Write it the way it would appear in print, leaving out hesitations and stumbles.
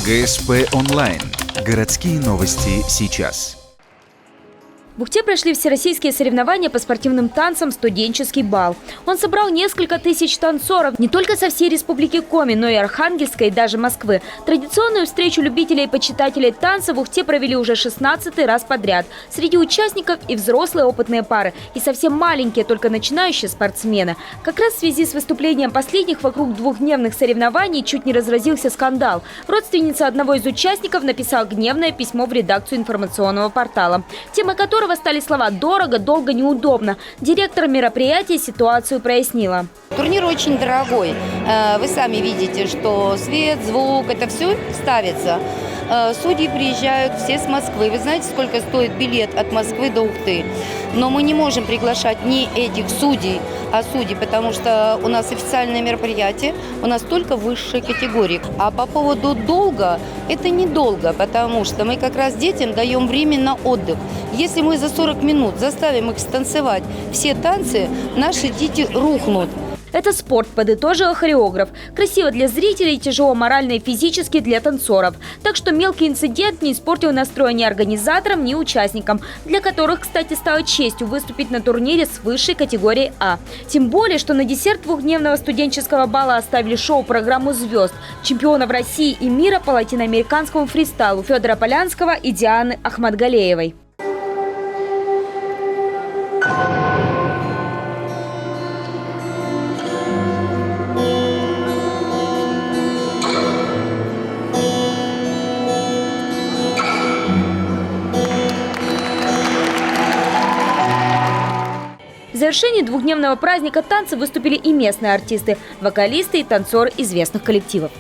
ГСП онлайн. Городские новости сейчас. В Ухте прошли всероссийские соревнования по спортивным танцам «Студенческий бал». Он собрал несколько тысяч танцоров не только со всей Республики Коми, но и Архангельска и даже Москвы. Традиционную встречу любителей и почитателей танца в Ухте провели уже 16-й раз подряд. Среди участников и взрослые опытные пары, и совсем маленькие, только начинающие спортсмены. Как раз в связи с выступлением последних вокруг двухдневных соревнований чуть не разразился скандал. Родственница одного из участников написала гневное письмо в редакцию информационного портала, темой которого стали слова «дорого», «долго», «неудобно». Директор мероприятия ситуацию прояснила. Турнир очень дорогой. Вы сами видите, что свет, звук, это все ставится. Судьи приезжают все с Москвы. Вы знаете, сколько стоит билет от Москвы до Ухты? Но мы не можем приглашать не этих судей, а судей, потому что у нас официальное мероприятие, у нас только высшей категории. А по поводу долга, это недолго, потому что мы как раз детям даем время на отдых. Если мы за 40 минут заставим их станцевать все танцы, наши дети рухнут. Это спорт, подытожила хореограф. Красиво для зрителей, тяжело морально и физически для танцоров. Так что мелкий инцидент не испортил настрой ни организаторам, ни участникам, для которых, кстати, стало честью выступить на турнире с высшей категорией А. Тем более, что на десерт двухдневного студенческого бала оставили шоу-программу звезд, чемпионов России и мира по латиноамериканскому фристайлу Федора Полянского и Дианы Ахматгалеевой. В завершении двухдневного праздника танца выступили и местные артисты, вокалисты и танцоры известных коллективов.